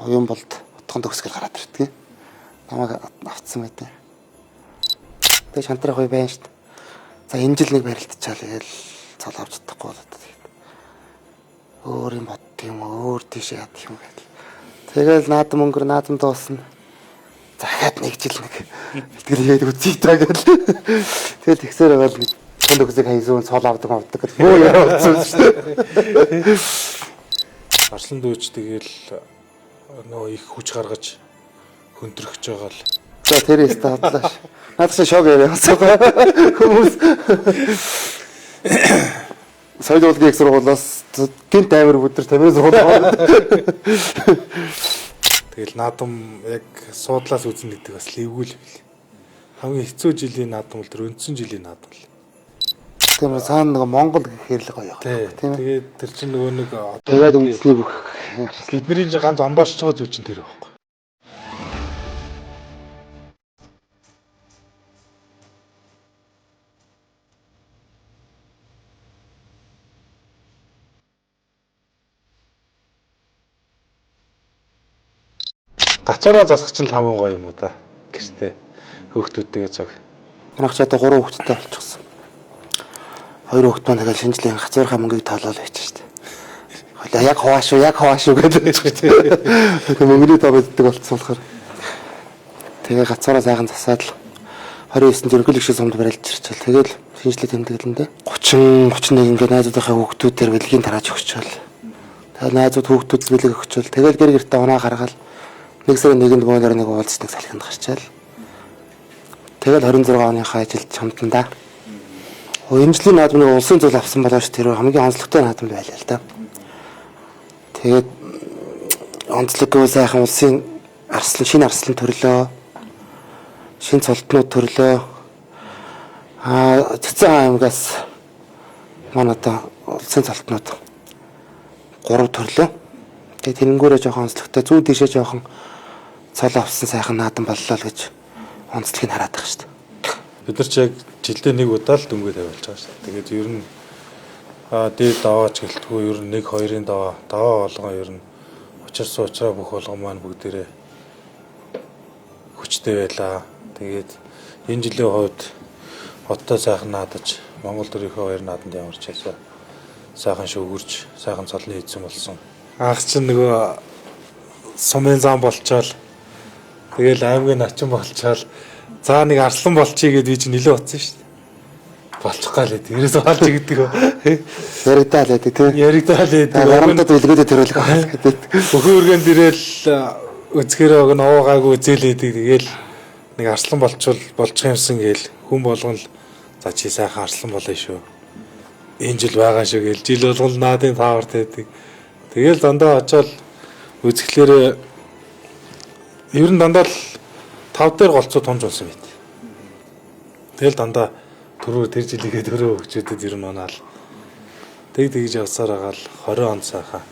Оюун болд утганд төгсгөл гараад ирдэг. Намайг авцсан байдаг. Тэгээ шантрах үе байна шүү дээ. За энэ жил нэг барилтчаал тэгэл цол авч чадахгүй болоод тэгээд өөр юм бодд юм өөр тийш яад юм гэдэг. Тэгэл наадам өнгөр наадам дуусна. Захаад нэг жил нэг бэлтгэл хийгээд үзье даа гэл. Тэгэл тэгсээр байгаа л нэг утганд төгсөг хайзуун цол авдаг гэдэг. Өө яа болсон шүү дээ. Арслан дүүч тэгэл нөө их хүч гаргаж хөндрөхж байгаа л. За тэрээс тадлааш. Надад шок яриасан хүмүүс. Соёлын сургуулиас гинт амир өдөр тамирын сургууль. Тэгэл наадам яг суудлаас үзнэ гэдэг бас левгүй л бил. Хамгийн хэцүү жилийн наадам бол тэр өндсөн жилийн наадам л. Тийм үү цаана нэг Монгол гэхээр л гоё байна. Тийм. Тэгээд тэр чинь нөгөө нэг тэгээд үндэсний бүх бидний ганц амбаарч байгаа зүйл чинь тэр байхгүй. Гацаараа засах чинь хамгийн гоё юм уу та. Гэвчтэй хөөхтүүдтэйгээ цаг. Манайх ч одоо 3 хүүхэдтэй болчихсон. 2 хүүхэд маань тэгэл шинжлэх гацаархаа мөнгийг тоолол байж штэ. Хойлоо яг хаваашуу гэдэг шүү дээ. Мөнгөний тоо биддэг болцсон болохоор. Тэгээ гацаараа сайхан засаад л 29-нд ерөнхийлөг шиг сумд барилж ирчихэл. Тэгэл шинжлэх тэмдэглэндээ 30 31 ингээд найзуудынхаа хүүхдүүдээр бэлгийн тарааж өгчөөл. Тэгээ найзууд хүүхдүүд бэлэг өгчөөл. Тэгэл гэр гэртээ унаа гаргаал. Нэг сарын 1-нд бөөнөр нэг уулзсан нэг салхинд гарчаал. Тэгэл 26 оныхаа ажилд чамдандаа. Энэ наадмын улсын зүйл авсан болооч тэр хамгийн онцлогтой наадам байлаа л да. Тэгээд онцлоггүй сайхан улсын шинэ арслан төрлөө. Шинэ цолтнууд төрлөө. Цэцэн аймгаас манай одоо улсын цолтнууд 3 төрлөө. Тэгээд тэнгүүрээ жоохон онцлогтой зүү тийшээ жоохон цол авсан сайхан наадам боллоо л гэж онцлогийг хараад байгаа шүү дээ. Бид нар ч яг жилдээ нэг удаа л дөнгөж тавиулж байгаа шүү дээ. Тэгээд ер нь дээд даваач гэлтгүй ер нь 1 2-ын даваа болгоо ер нь учраа бүх болгоо маань бүгдээрээ хүчтэй байлаа. Тэгээд энэ жилийн хувьд хоттой сайхан наадаж Монгол төрийнхөө 2 нааданд ямарч ясаа сайхан шүгүрч сайхан цолны хийсэн болсон. Анх чинь нөгөө сумын зам болчоол тэгэл аймгийн начин болчоол за нэг арслан болчихъя гэд би чинь нэлээд утсан шүү дээ. Болчих гал ээ. Ерөөс олж игдэг. Яригдаа л гэдэг тийм. Яригдаа л ээ. Гарамтад үлгөөдөө төрүүлэх гэдэг. Өхөө өргөн дээрэл үзгэрээ өгн уугаагүй зээлээдэг. Тэгэл нэг арслан болчих юмсан гээл хүн болгон л за чи сайхан арслан болоо шүү. Энэ жил байгаа шүү гээл жил болгон наадын тааварт байдаг. Тэгэл дандаа очоод үзэхлээр ер нь дандаа л 5 дээр голцоо тунж болсон байт. Тэгэл дандаа түрүү тэр жилигээ түрүү өгчүүдэд ер нь унаал. Тэгж явсаар байгаа л 20 он сайхан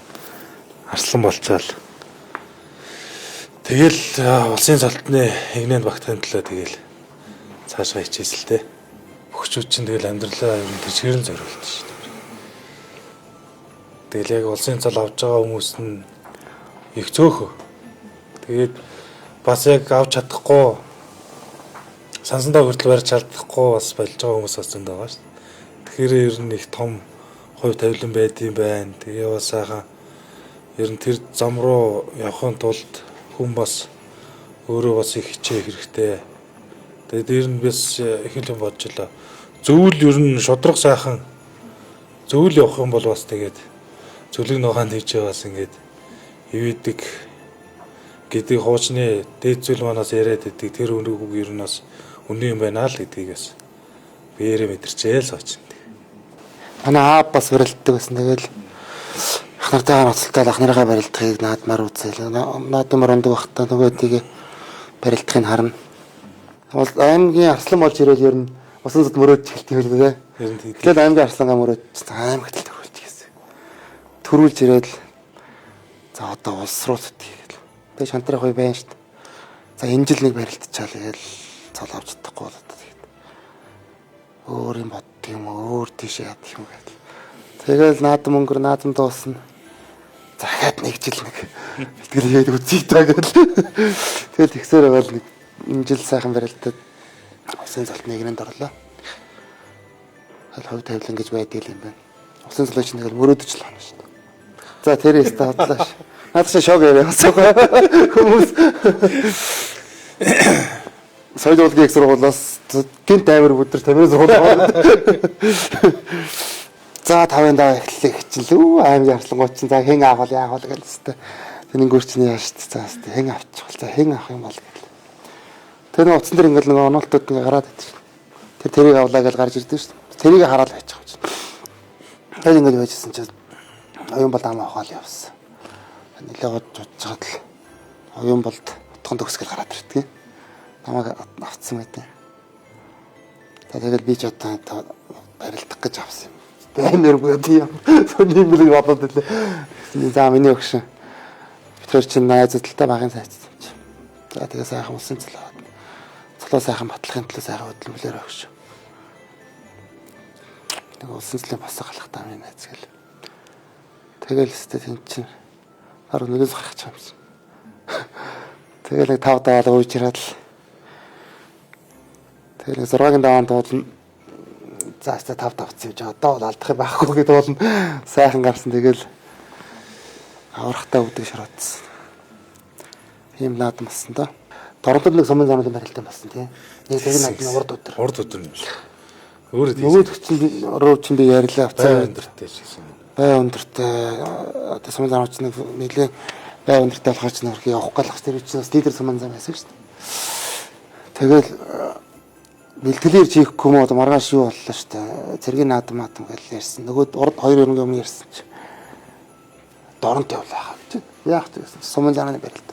арслан болчаал. Тэгэл улсын цолтны игнэнд багтахын төлөө тэгэл цаашгаа хичээсэлтэй. Өгчүүд чинь тэгэл амьдралаа ер нь тэжгэрэн зориулт шүү дээ. Тэгэл яг улсын цол авж байгаа хүмүүс нь их цөөхөө. Тэгээд бас яг авч чадахгүй сансандаа хүртэл барьж чадахгүй бас болж байгаа хүмүүс бас зөндөө байгаа шүү дээ. Тэгэхээр ер нь их том хувь тавилан байдсан байна. Тэгээ бас сайхан ер нь тэр зам руу явахын тулд хүн бас өөрөө бас их хичээх хэрэгтэй. Тэгээд ер нь бас их юм бодж лээ. Зөвл ер нь шудраг сайхан зөвл явах юм бол бас тэгээд зөвлөг ногоон хийж байгаас ингээд ивэдэг гэдэг хуучны дээд зүйл манаас яриад идэг тэр өнөөгөө ер нь бас үнэн юм байна л гэдгийг бас биеэрээ мэдэрчээл сууч. Манай аав бас барилддаг байсан. Тэгэл ах нартайгаа ноцолтой ах нарыгаа барилдахыг наадмаар үзэл. Наадмаар ундаг бахта нөгөөдгийг барилдахыг харна. Бол аймгийн арслан болж ирэл ер нь усан зад мөрөөж хэлдэг юм лээ. Тэгэл аймгийн арслангаа мөрөөж аймагт л төрүүлж гэсэн. Төрүүлж ирэл за одоо улс руу зүтгэе. Тэгээ шантрах үе байна шүү дээ. За энэ жил нэг барилдчихаал тэгэл цол авч чадахгүй болоод тэгээд өөр юм бодд юм өөр тийш яад юм гэдэг. Тэгэл наадам өнгөр наадам дуусна. захаад нэг жил нэг бэлтгэл хийгээд үзье та гэл. Тэгэл тэгсээр байгаа нэг энэ жил сайхан барилдаад усын цолт нэгнэнд орлоо. Хал хав тавилан гэж байдаг юм байна. Усын цолооч нэг мөрөөдөж л байна шүү дээ. За тэрээс та бодлоо. Наадах шог яриасан хүмүүс. Соёлын их сургуулиас гинт амир өдөр тамир сургууль. За 5-ын даваа эхлэх хичээлүү аймаг ярслангууд чинь за хэн авах яах вэ гэлээ. Тэнийгүүр чинь яаш ч за хэн авчих вэ? За хэн авах юм бол гэл. Тэр нэг утсан дээр ингээл нэг онолтууд ингээ гараад идэв. Тэр тэрийг авлаа гэж гарч ирдэ шүү дээ. Тэрийг хараад байчих гэж. Тэр ингээл байжсэн чинь оюун бол ам авахал явсан. Нилээ гож чад л оюун болд утхан төгсгөл гараад ирдэг. Намайг авцсан байдаг. Тэгэл би ч одоо барилдах гэж авсан юм. Баймэргүй тийм. Сони мэлэг бодоод илээ. За миний өгшин. Битэр чинь найзуудтай багын сайцсан чи. За тэгээ сайхан усан цолоо. Цолоо сайхан батлахын төлөө сайхан хөдөлмөрлөөр өгш. Нэг усан цолын босоо галах таа миний найз гэл. Тэгэл өстэй тэн чинь хараа нэгээс гарах ч юмсан. Тэгэл нэг 5 даваа ууж ирээд л. Тэгэл 6-гийн даваанд дуулна. За 5 тавцсан гэж одоо бол алдах юм байхгүй гэдээ болно. Сайхан гарсан тэгэл аврахтаа үдэг шороодсон. Ийм наадам болсон да. Дордод нэг сумын замын барилтан болсон тийм. Нэг зэрэг наадмын урд өдөр. Урд өдөр юм шиг. Өөрөө нөгөө чинь руу чинь би ярьлаа. Бай өндөртэй шигсэн. Бай өндөртэй одоо сумын замч нэг нэлээ бай өндөртэй болохоор ч нөрхий явах галах тэр чинь бас лидер сумын зам байсан шүү дээ. Тэгэл бэлтгэлээр чихгүй юм уу маргааш юу боллоо шүү дээ. Цэргийн наадам гэж ярьсан. Нөгөө урд 2 өрөнгө өмнө ярьсан чи. Доронт явлаа гэж. Яах вэ? Сумын замын барилт.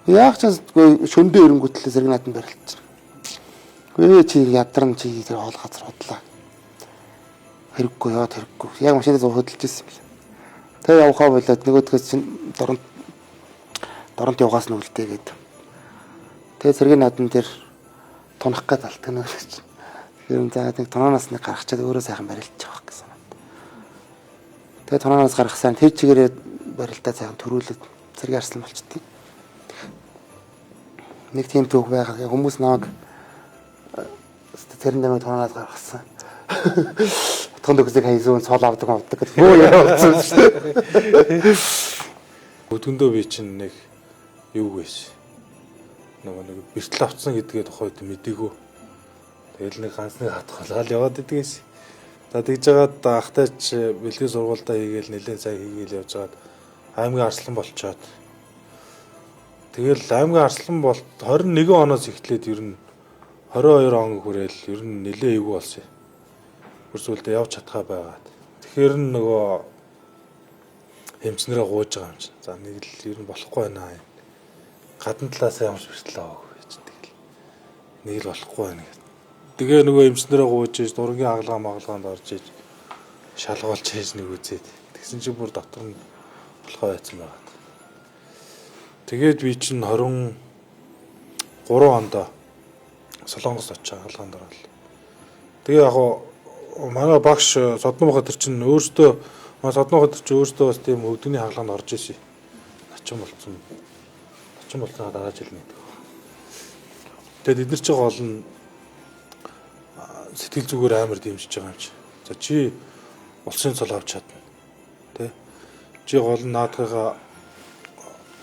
Яах ч шөндөө өрөнгөтлөө цэргийн наадам барилт. Өө чи ядарн чи тэр хоол газар бодлаа. Хэрэггүй яа хэрэггүй. Яг машинаас хөдөлж ирсэн юм. Тэгээ явахаа болоод нөгөөдгөөс чинь доронт явгаас нь үлдээгээд. Тэгээ цэргийн наадам дээр тунах гад алтгах нь гэж. Тэгэхээр за нэг тононоос нэг гаргачаад өөрөө сайхан барилдаж явах гэсэн. Тэгээ тононоос гаргахсаар тэр чигээрээ барилдаа сайхан төрүүлээд цэргийн арслан болчихдээ. Нэг тийм түүх байгаа. Хүмүүс намайг тэрэн дээр тононоос гаргасан. Утган төгсөг хайзуун цол авдаг гэдэг. Өө явуулсан шүү дээ. Өдгөндөө би чинь нэг юу гээш. Нэг бэртэл авцсан гэдгээ тухайд мэдээгүй. Тэгэл нэг ганцны хатгалал яваад идэгээс. За тэгж жагаад ахтайч бэлгийн сургуультай хийгээл нэлээд цаг хийгээл явжгаад аймгийн арслан болчоод. Тэгэл аймгийн арслан болт 21 оноос эхлээд ер нь 22 он хүрээл ер нь нэлээд эвгүй болсон. Үрсүүлдэ явж чадхаа байгаад. Тэгэхээр нөгөө эмчнэрээ гууж байгаа юм чинь. За нэг л ер нь болохгүй байна. Гадна талаасаа ямарч бэртэл аваагүй гэж тэгэл. Нэг л болохгүй байна гэдэг. Тэгээ нөгөө эмчнэрээ гууж ийж дургийн магалгаанд орж ийж шалгуулж хийж нэг үзээд. Тэгсэн чинь бүр дотор нь болохоо байцсан байгаа. Тэгээд би чинь 23 онд Солонгос очиж хаалганд орол. Тэгээ яг манай багш Содномхот төр чинь өөртөө Содномхот төр чинь өөртөө бас тийм өвдөгний хаалганд орж исэн. Начин болцсон дараа жил нэг. Тэгээд эдгээр чинь гол нь сэтгэл зүгээр амар дэмжиж байгаа юм чи. За чи улсын цол авч чадна. Тэ? Чи гол нь наадхыгаа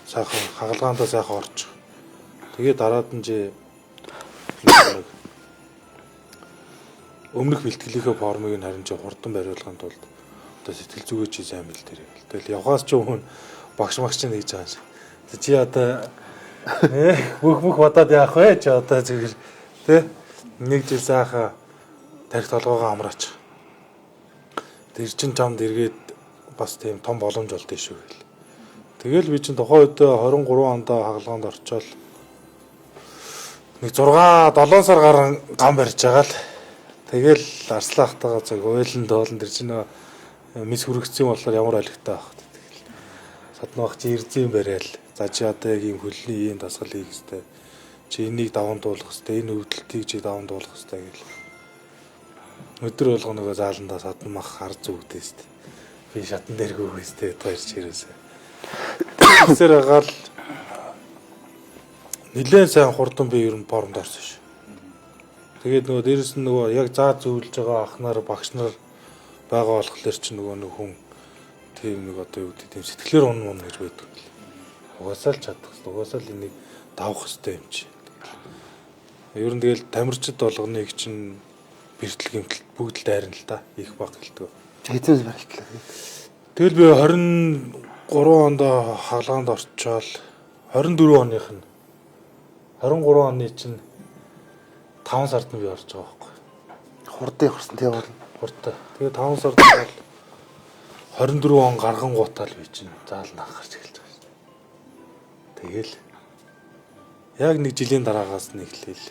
сайхан хагалгаандаа сайхан орж. Тэгээд дараад нь чи өмнөх бэлтгэлийнхээ формыг нь харин ч хурдан бариулахын тулд одоо сэтгэл зүгээ чи сайн бэл дээр. Тэгэл явгаас ч өмнө багш чинь хийж байгаа юм. Чи одоо бүх бодоод яах вэ? Чи одоо зүгээр тэ нэг жил сайхан тарих толгоогоо амраач. Тэр чин чамд эргээд бас тийм том боломж болд шүү гэл. Тэгэл би чин тухайн үед 23 онд хагалгаанд орчоод нэг 6-7 сар гарan гам барьж байгаа л. Тэгэл арслаахтайгаа зөв ойлон доолн тэр чинь мис хүрэгцсэн болохоор ямар олигтой байх. Тэгэл саднах чи ирзэн барайл. За чи одоо яг юм хөлний ийм дасгал хийх хэвээр. Чи энийг даван дуулах хэвээр. Энэ өвдөлтийг чи даван дуулах хэвээр гэл. Өдөр болгоногоо зааландаа садн мах хар зүгдээс. Би шатан дээр гүйхээстэй таарч ирээсэ. Тэсэр агаал нэлээд сайн хурдан би ер нь формд орсон ш. Тэгээд нөгөө дээрэс нь нөгөө яг заа зөвлөж байгаа ахнаар багш нар байгаа болохоор ч нөгөө хүн тийм нэг одоо юу гэдэг тийм сэтгэлээр унах гэж байдаг. Угаасаа л чадах хэрэгтэй. Угаасаа л энийг давах хэрэгтэй юм чи. Ер нь тэгэл тамирчид болгоныг чинь бэртэл гэмтэл бүгд л дайрна л та. Их баг гэлдэг. Хэзээ барилтлаа. Тэгэл би 23 онд хаалганд орчоод 24 оных нь 23 оны чинь 5 сард нь би орж байгаа байхгүй. Хурдан явсан тийм бол. Хурдан. Тэгээ 5 сард бол 24 он гарган гутаал би чинь заалнаа гарч эхэлж байгаа шин. Тэгэл яг нэг жилийн дараагаас нь эхлээл.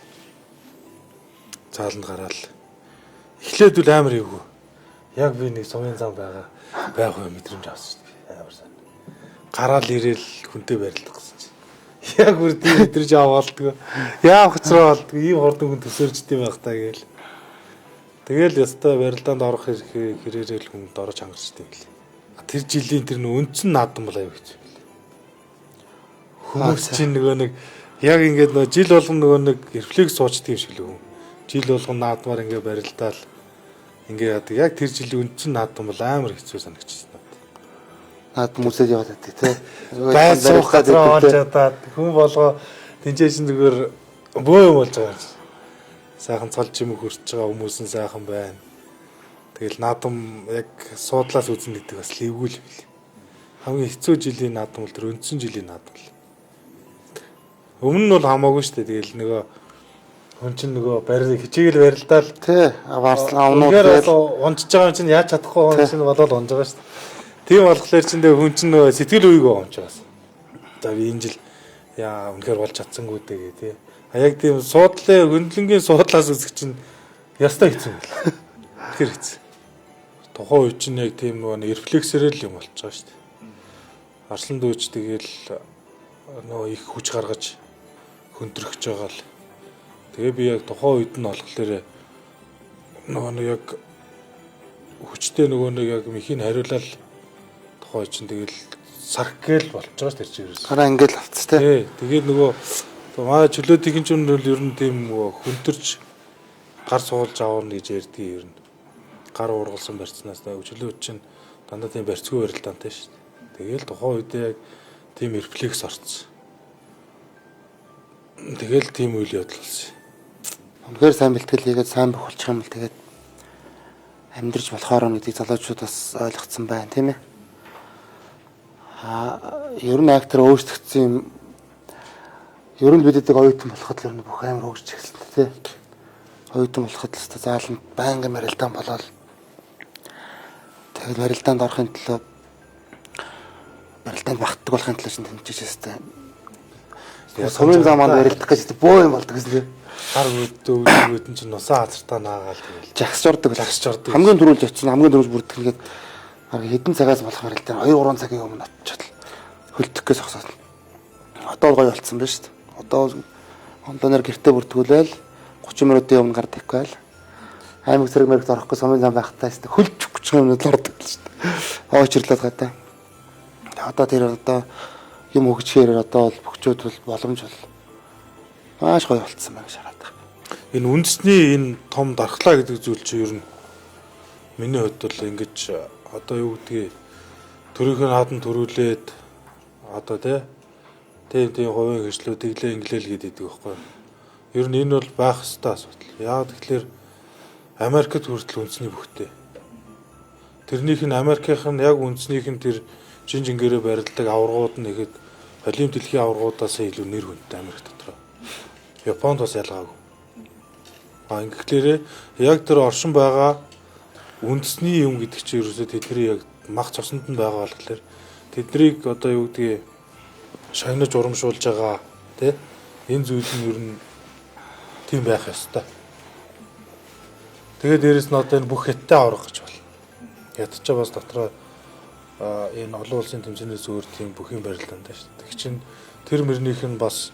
Зааланд гараал. Эхлээд үл амар эвгүй. Яг би нэг сумын зам байх юм мэдрэмж авсан шүү дээ. Амар сайн. Гараал ирээл хүнтэй барилдах гэсэн чинь. Яг бүр тийм мэдрэмж аваалдгүй. Яах учраа болдгүй. Ийм хурдан хүн төсөөрчдөм байх таа гээл. Тэгэл ястаа барилдаанд орох хэрээрэл хүнд орж хангарчтай юм лээ. Тэр жилийн тэр нөө үндсэн наадам бол аяа гэж. Хүмүүс чинь нөгөө нэг яг ингээд нөгөө жил болгон нөгөө нэг рефлекс суучдаг юм шиг л үү. Жил болгон наадмаар ингээд барилдаал ингээд яг тэр жилийн үндсэн наадам бол амар хэцүү санагдчихсан надад. Наадам үсээд яваад байдаг тий. Байс суух газар олж чадаад хүн болгоо тэнцээш зүгээр бөө юм болж байгаа юм. Сайхан цолж юм хөрч байгаа хүмүүс нь сайхан байна. Тэгэл наадам яг суудлаас үзнэ гэдэг бас лэвгүй л бил. Хамгийн хэцүү жилийн наадам бол тэр үндсэн жилийн наадам л. Өмнө нь бол хамаагүй шүү дээ. Тэгэл нөгөө хүн чинь нөгөө барил хичээгэл барилдаал тий. Аваарслаа авнууд тэгэл унжиж байгаа юм чинь яаж чадахгүй хүн чинь болоод унж байгаа шүү дээ. Тийм болохоор чинь хүн чинь нөгөө сэтгэл үеигөө унж байгаас. За би энэ жил яа үнэхээр болж чадсангүй дээ тий. Яг тийм суудлын хөндлөнгийн суудлаас үзэх чинь ястай хэцүү байл. Тэр хэцүү. Тухайн үе чинь яг тийм нөгөө рефлексэрэл юм болж байгаа шүү дээ. Арслан дүүч тэгэл нөгөө их хүч гаргаж хөндрөхж байгаа л. Тэгээ би яг тухайн үед нь болохоор нөгөө нэг яг хүчтэй нөгөө нэг яг мхийн хариулал тухайн үе чинь тэгэл сарх гээл болж байгаа шүү дээ ерөөс. Хараа ингээл болц тий. Тэгээд нөгөө маа чөлөөтийн ч нь ер нь тийм хөнтөрч гар суулж аварна гэж ярьдгийг ер нь гар уургалсан барьцнаас чөлөөт чинь дандаа тийм барьцгүй барилдаантай шүү дээ. Тэгээл тухайн үед яг тийм рефлекс орцсон. Тэгээл тийм үйл явдал болсон. Үнэхээр сайн бэлтгэл хийгээд сайн бохолчих юм бол тэгээд амьдрж болохоор гэдгийг залуучууд бас ойлгоцсон байна тийм ээ. Ер нь актер өөрсдөгцсөн юм. Ер нь бидэдэг оюутан болоход л ер нь бүх амар хөгжиж эхэлсэн тий. Оюутан болоход л өстой зааланд байнгын барилдаан болоод тэгээд барилдаанд орохын төлөө барилдаанд багтдаг болохын төлөө чинь тэмцэж өстой. Сумын заманд барилдах гэж бөө юм болдог гэсэн тий. Хар өөдөө чинь нусаа хазартаа наагаал тэгэл. Жагсчордог. Хамгийн түрүүлж очсон, хамгийн түрүүлж бүрдэх нэгээд хэдэн цагаас болох барилдаан 2-3 цагийн өмнө очиод хөлдөхгүйс зогсоод. Одоо гоё болцсон байна шүү дээ. Одоо онлоноор гэртээ бүртгүүлээл 30 минутын өмнө гар тавьхгаал аймаг зэрэг мэрэгт орохгүй сумын зам байхтаа шүү дээ. Хөлж 30 минут ордог л шүү дээ. Очирлаад гадаа. Одоо тэр одоо юм хөгжихээр одоо бол бөхчүүд бол боломж бол маш гоё болцсон байна гэж хараад байна. Энэ үндэсний энэ том дархлаа гэдэг зүйл чинь ер нь миний хувьд бол ингэж одоо юу гэдгийг төрийнхөө хаадан төрүүлээд одоо тийм хувийн хөгжлөө тэглээ инглээл гэдэг байхгүй. Ер нь энэ бол байх ёстой асуудал. Яагаад тэгэхээр Америкт хүртэл үндэсний бүхтэй. Тэрнийх нь Америкийнх нь яг үндэснийх нь тэр жинжингээрээ барилдаг аваргууд нь ихэд Олимп дэлхийн аваргуудаас илүү нэр хүндтэй Америк дотор. Японд бас ялгаагүй. Ингэхлээрээ яг тэр оршин байгаа үндэсний юм гэдэг чинь ерөөсөө тэдний яг мах цосонд нь байгаа болохоор тэднийг одоо юу гэдгийг шагнаж урамшуулж байгаа тий энэ зүйл нь ер нь тийм байх ёстой. Тэгээд дээрэс нь одоо энэ бүх хятад аврах гэж байна. Ядчаа бас дотроо энэ олон улсын тэмцээнээс өөр тийм бүх юм барилдаантай шүү дээ. Тэг чинь тэр мөрнийх нь бас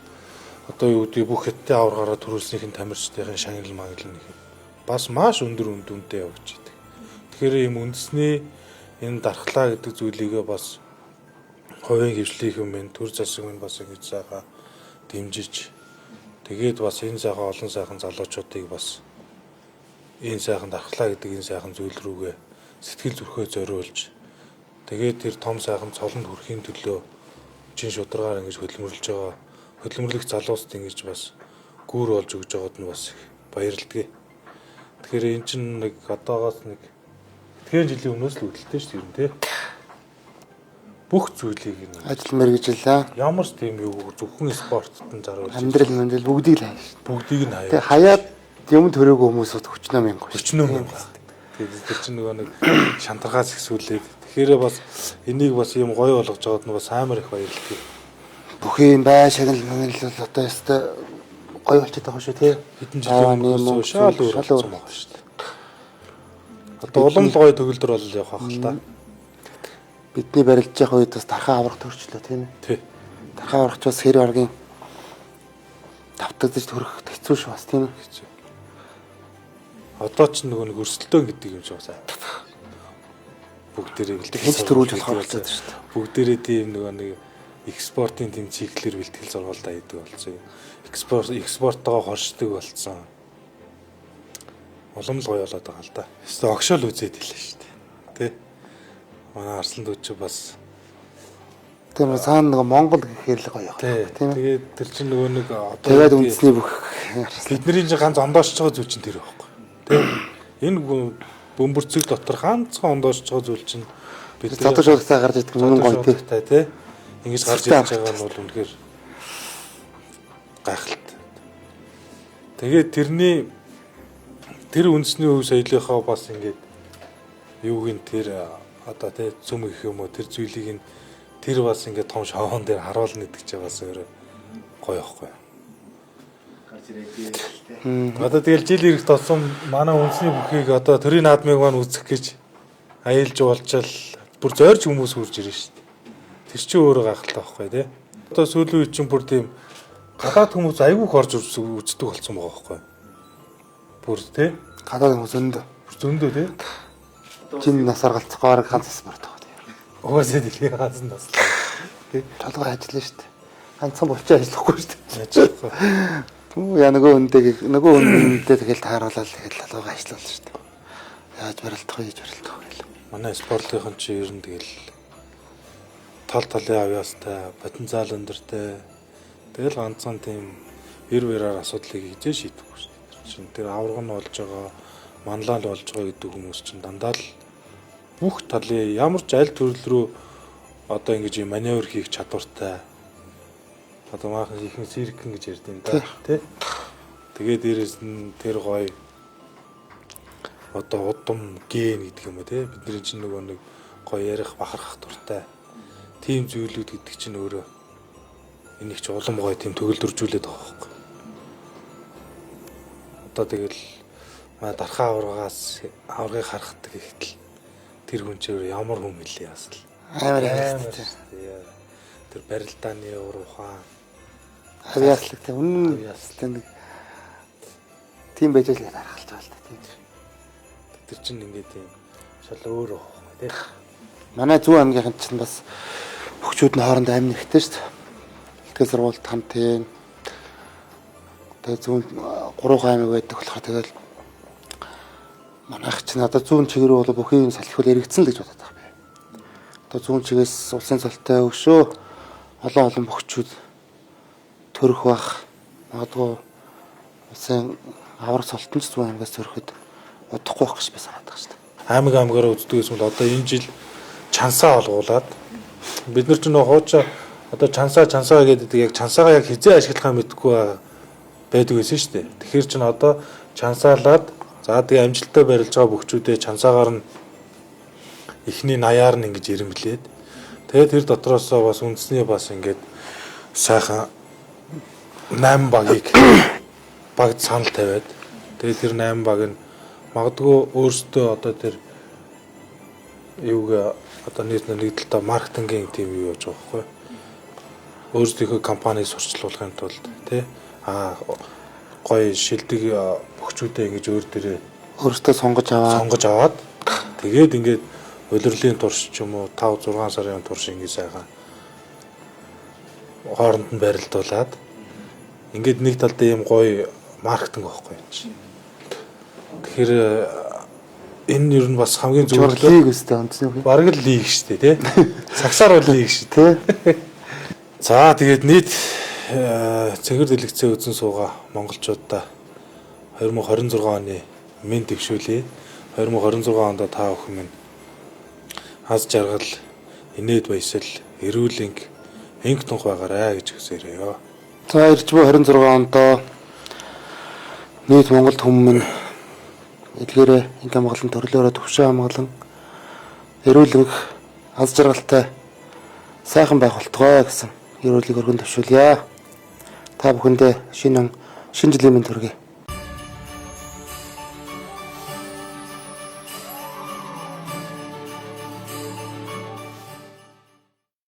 одоо юу гэдгийг бүх хятад аврагаараа төрүүлснийх нь тамирчдын шагнал маглал нэг бас маш өндөр үнэтэй явж байдаг. Тэгэхээр ийм үндэсний энэ дархлаа гэдэг зүйлийгээ бас хувийн хвшлийнхэн минь төр засаг минь бас ингэж сайхан дэмжиж тэгээд бас энэ сайхан олон сайхан залуучуудыг бас энэ сайхан дархлаа гэдэг энэ сайхан зүйл рүүгээ сэтгэл зүрхөө зориулж тэгээд тэр том сайхан цолонд хүрэхийн төлөө чин шударгаар ингэж хөдөлмөрлөж байгаа хөдөлмөрлөх залуусд ингэж бас гүүр олж өгж байгаад нь бас баярлалдаг. Тэгэхээр эн чинь нэг одоогоос нэг тэгэхээр жилийн өмнөөс л үүдэлтэй шүү дээ тийм. Бүх зүйлийг ажил мэргэжилээ. ямар ч тийм юу зөвхөн спортод нь заруулж Амьдрал бүгдийг л хайна шүү дээ. бүгдийг нь хаяа. Тэгээ хаяад юм төрөөгүй хүмүүсүүд 40,000 шүү. 40,000. Тэгээд тэр чинь нөгөө нэг шантаргаас ихсүүлээд тэгэхээр бас энийг бас юм гоё болгож байгаад нь бас амар их баярлалаа. Бүхийн бай шагнал мангал бол одоо ястай гоё болчиход байгаа шүү тий. Хэдэн жилийн өмнөөс шал өөр болсон байгаа шүү дээ. Одоо улам л гоё төгөлдөр бол явах байх л та. Бидний барилж явах үед бас тархаа аврах төрчлөө тийм ээ. Тий. Тархаа аврахч бас хэр оргийн давтагдаж төрөх хэцүү шүү бас тийм ээ. Одоо ч нөгөө нэг өрсөлдөөн гэдэг юм шиг байна. Бүгдээрээ бэлтгэл Хинч төрүүлж болох болчиход шүү дээ. Бүгдээрээ тийм нөгөө нэг экспортын тийм циклэр бэлтгэл сургуультай хийдэг болсон. Экспорттойгоо хоршдог болсон. Улам л гоё болоод байгаа л да. Эсвэл огшоол үзээд хэлээ шүү дээ. Тэ? Манай Арслан дүүч бас Тэр цаана нөгөө Монгол гэхээр л гоё тийм тийм ээ. тэгээд тэр чинь нөгөө нэг Тэгээд үндэсний бүх бидний чинь ганц ондоошж байгаа зүйл чинь тэр байхгүй. Тийм. Энэ бөмбөрцөг дотор ганцхан ондоошж байгаа зүйл чинь бид задаж урагсаа гарч идэх нь гоё тийм. Ингэж гарч ирж байгаа нь бол үнэхээр гайхалтай. Тэгээд тэр үндэсний өв соёлынхаа бас ингээд юуг нь тэр одоо тий цөм гэх юм уу тэр зүйлийг нь тэр бас ингээд том шоуон дээр харуулна гэдэг чинь бас өөрөө гоё ихгүй. Одоо тэгэл жил ирэх тосом манай үндэсний бүхийг одоо төрийн наадмыг маань үзэх гэж аялж уулзчаал бүр зойрч хүмүүс хурж ирнэ шүү дээ. Тэр чинь өөрөө гайхалтай байхгүй тий. Одоо сүүлийн үед чинь бүр тийм гадаад хүмүүс айгүйх орж үздэг болсон байгаа байхгүй. Бүр тий гадаад хүмүүс зөндөө тий. Чин насаар галцгаар ганц спорт байгаа. Угаасаа дэлхийн ганц нас. Тий. Толгой ажиллана шүү дээ. Ганцхан булчаа ажиллахгүй шүү дээ. Ажиллахгүй. Яа нөгөө хүндээ тэгэл тааруулаад тэгэл толгой ажиллуулна шүү дээ. Яаж барилдах вэ гэж барилдах вэ гэл. Манай спортынхан чи ер нь тэгэл тал талын авьяастай, потенциал өндөртэй. Тэгэл ганцхан тийм эр бэрээр асуудлыг хизээ шийдэхгүй шүү дээ. Чин тэр авраг нь болж байгаа, манлал болж байгаа гэдэг хүмүүс чинь дандаа л бүх талын ямар ч аль төрөл рүү одоо ингэж юм маневр хийх чадвартай. Одоо маахан ихэнх циркэн гэж ярьдیں۔ Тэ. Тэгээд дээрэс нь тэр гоё одоо удам ген гэдэг юм уу те бидний чинь нөгөө нэг гоё ярих бахархах дуртай. Тийм зүйлүүд гэдэг чинь өөрөө энийг ч улам гоё тийм төгөлдржүүлээд байгаа байхгүй. Одоо тэгэл маа дархаа аврагыг харахдаг ихтэл тэр хүн чинь ямар хүн мэлээ бас л Амар тэр барилдааны уур ухаан авьяаслаг тийм үнэн ястай нэг тийм байж л харахалж байгаа л да тийм. Тэр чинь ингээд тийм шал өөр байхгүй тийм. Манай зүүн аймгийнхан чинь бас хөгчүүд нь хоорондоо амин ихтэй шүү дээ. Илтгэл сургуульд хамтын тэгээ зүүн 3 аймаг байдаг болохоор тэгэл манайх чинь одоо зүүн чиг рүү бол бүхий салхиул эргэцэн л гэж бодоод байгаа юм. Одоо зүүн чигээс улсын цолтой өгшөө олон хөгчүүд төрөх бах магадгүй улсын авраг цолтон ч зүүн аймгаас төрөхөд удахгүй байх гэж би санаад байгаа шүү дээ. Аймагаараа үздэг гэсэн бол одоо энэ жил чансаа олгуулад бид нар ч нөө хуучаа одоо чансаа гэдэг яг чансаагаа яг хизээ ашиглахаа мэдгүй байдаг байсан шүү дээ. Тэгэхээр ч н одоо чансаалаад за тэгээ амжилттай барилж байгаа бөхчүүдээ чансаагаар нь эхний 80-аар нь ингэж ирэмблээд тэгээд тэр дотроос бас үндэсний бас ингээд сайхан 8 багт санал тавиад тэгээд тэр 8 баг нь магадгүй өөрсдөө одоо тэр юуг одоо нэг талдаа маркетингийн тийм юу яаж байгаа байхгүй өөрсдийнхөө компанийг сурчлуулахын тулд тий гоё шилдэг бөхчүүдээ ингэж өөртөө сонгож аваад тэгээд ингээд улирлын турш ч юм уу 5-6 сарын турш ингэ сайхан хооронд нь барилдуулаад ингээд нэг талдаа ийм гоё маркетинг байхгүй юм чи. Тэгэхээр энэ ер нь бас хамгийн зөв лиг өстэй онцны үг. бараг л лиг шүү дээ тий. Сагсаар бол лиг шүү Тэ. За тэгээд нийт цэгэр дэлгэцээ үзэн суугаа монголчуудаа 2026 оны минь төвшүүлээ. 2026 онд та бүхэн минь аз жаргал, инээд баясал, эрүүл энх тунх байгаарай гэж хүсээрээ. За ирж буй 26 онд нийт Монголд хүмүүс минь эдгээрээ ингээм хамгаалан төрлөөрөө төвшин хамгаалан эрүүл энх аз жаргалтай сайхан байх болтугай гэсэн эрүүлгийг өргөн төвшүүлье. Та бүхэндээ шинэ жилийн мэнд хүргэе.